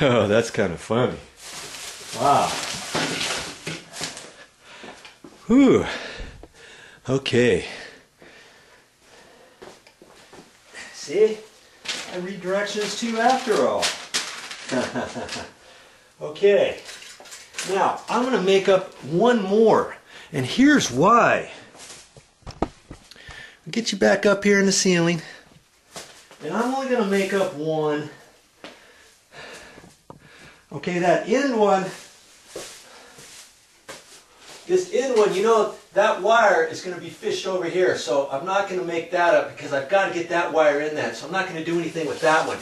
Oh, that's kind of funny. Wow. Whew. Okay. See? I read directions too after all. Okay. Now, I'm going to make up one more. And here's why. I'll get you back up here in the ceiling. And I'm only going to make up one. Okay, that end one, this end one, you know, that wire is going to be fished over here. So I'm not going to make that up because I've got to get that wire in that. So I'm not going to do anything with that one.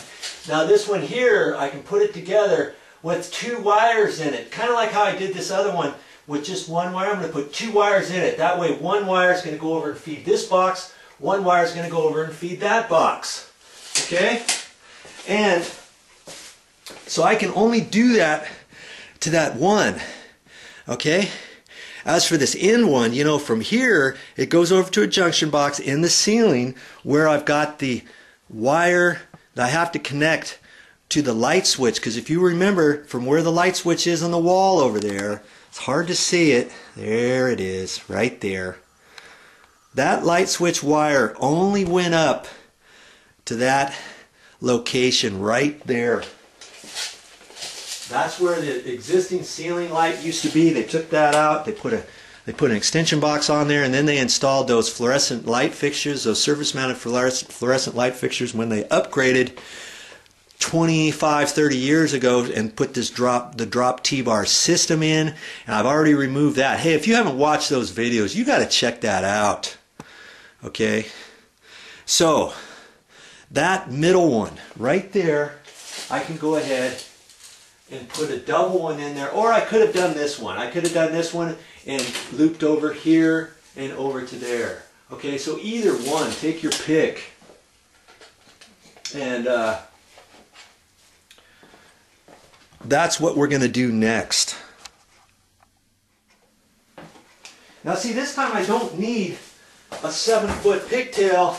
Now this one here, I can put it together with two wires in it. Kind of like how I did this other one with just one wire. I'm going to put two wires in it. That way one wire is going to go over and feed this box. One wire is going to go over and feed that box. Okay? And so I can only do that to that one. Okay? As for this end one, you know, from here, it goes over to a junction box in the ceiling where I've got the wire that I have to connect to the light switch. Because if you remember, from where the light switch is on the wall over there, it's hard to see it. There it is, right there. That light switch wire only went up to that location right there. That's where the existing ceiling light used to be. They took that out. They put an extension box on there, and then they installed those fluorescent light fixtures, those surface-mounted fluorescent light fixtures when they upgraded 25, 30 years ago and put this the drop T-bar system in. And I've already removed that. Hey, if you haven't watched those videos, you got to check that out. Okay? So, that middle one right there, I can go ahead and put a double one in there, or I could have done this one. I could have done this one and looped over here and over to there. Okay, so either one, take your pick. And that's what we're going to do next. Now see, this time I don't need a 7-foot pigtail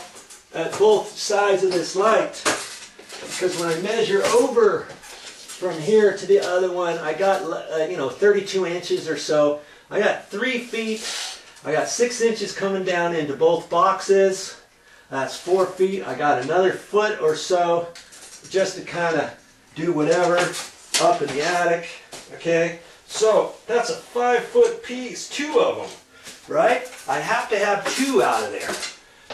at both sides of this light, because when I measure over from here to the other one, I got 32 inches or so. I got 3 feet. I got 6 inches coming down into both boxes. That's 4 feet. I got another foot or so just to kind of do whatever up in the attic. Okay, so that's a 5-foot piece, 2 of them, right? I have to have 2 out of there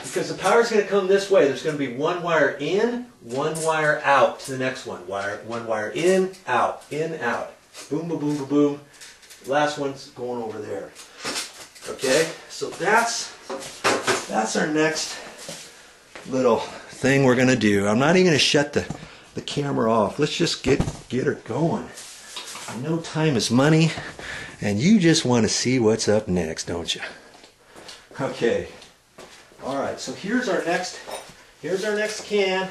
because the power's going to come this way. There's going to be one wire in, one wire out to the next one. One wire in, out, boom, boom, boom, boom, boom. Last one's going over there. Okay, so that's our next little thing we're going to do. I'm not even going to shut the camera off. Let's just get her going. I know time is money, and you just want to see what's up next, don't you? Okay. All right. So here's our next can.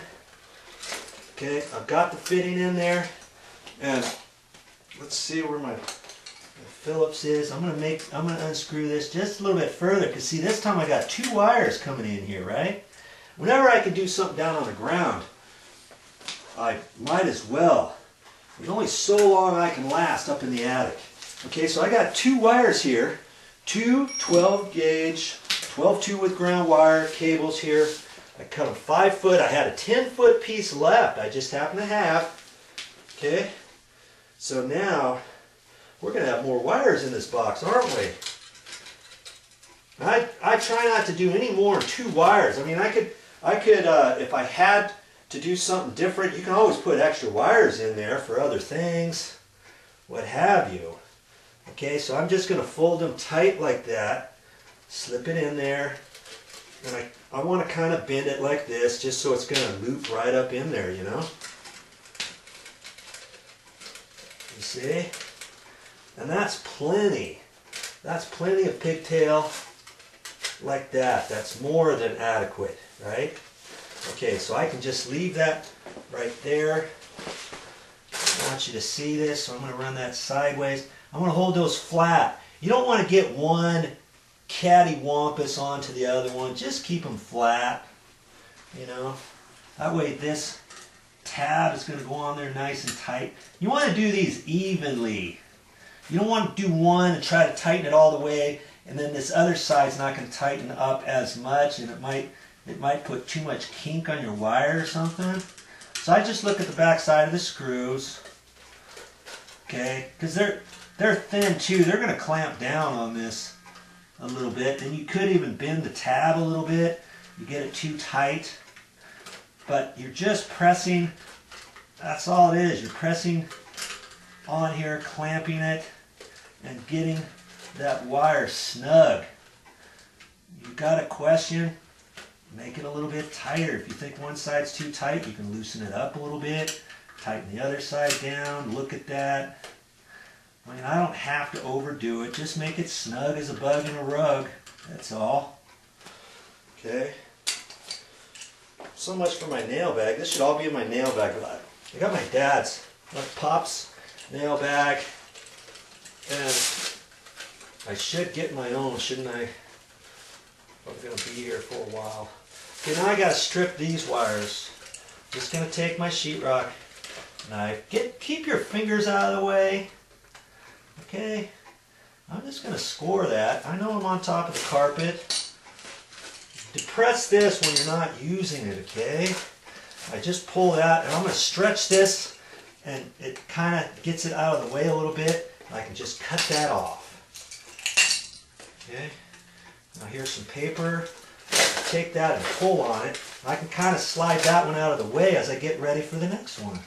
Okay, I've got the fitting in there, and let's see where my Phillips is. I'm gonna unscrew this just a little bit further, because see, this time I got 2 wires coming in here, right? Whenever I can do something down on the ground, I might as well. There's only so long I can last up in the attic. Okay, so I got 2 wires here, 2 12-gauge, 12-2 with ground wire cables here. I cut them 5 foot. I had a 10-foot piece left. I just happen to have. Okay, so now we're going to have more wires in this box, aren't we? I try not to do any more than 2 wires. I mean, I could if I had to do something different, you can always put extra wires in there for other things, what have you. Okay, so I'm just going to fold them tight like that, slip it in there, and I want to kind of bend it like this just so it's going to loop right up in there, you know. You see? And that's plenty. That's plenty of pigtail like that. That's more than adequate, right? Okay, so I can just leave that right there. I want you to see this, so I'm going to run that sideways. I'm going to hold those flat. You don't want to get one cattywampus onto the other one. Just keep them flat, you know. That way this tab is going to go on there nice and tight. You want to do these evenly. You don't want to do one and try to tighten it all the way, and then this other side's not going to tighten up as much, and it might put too much kink on your wire or something. So I just look at the back side of the screws, okay, because they're thin too. They're going to clamp down on this a little bit. Then you could even bend the tab a little bit. You get it too tight, but you're just pressing. That's all it is. You're pressing on here, clamping it, and getting that wire snug. You've got a question, make it a little bit tighter. If you think one side's too tight, you can loosen it up a little bit, tighten the other side down, look at that. I mean, I don't have to overdo it, just make it snug as a bug in a rug, that's all. Okay, so much for my nail bag. This should all be in my nail bag. I got my dad's, my pop's nail bag, and I should get my own, shouldn't I? I'm going to be here for a while. Okay, now I got to strip these wires. Just going to take my sheetrock knife. Keep your fingers out of the way. Okay, I'm just going to score that. I know I'm on top of the carpet. Depress this when you're not using it, okay? I just pull that, and I'm going to stretch this, and it kind of gets it out of the way a little bit. I can just cut that off. Okay, now here's some paper. Take that and pull on it. I can kind of slide that one out of the way as I get ready for the next one.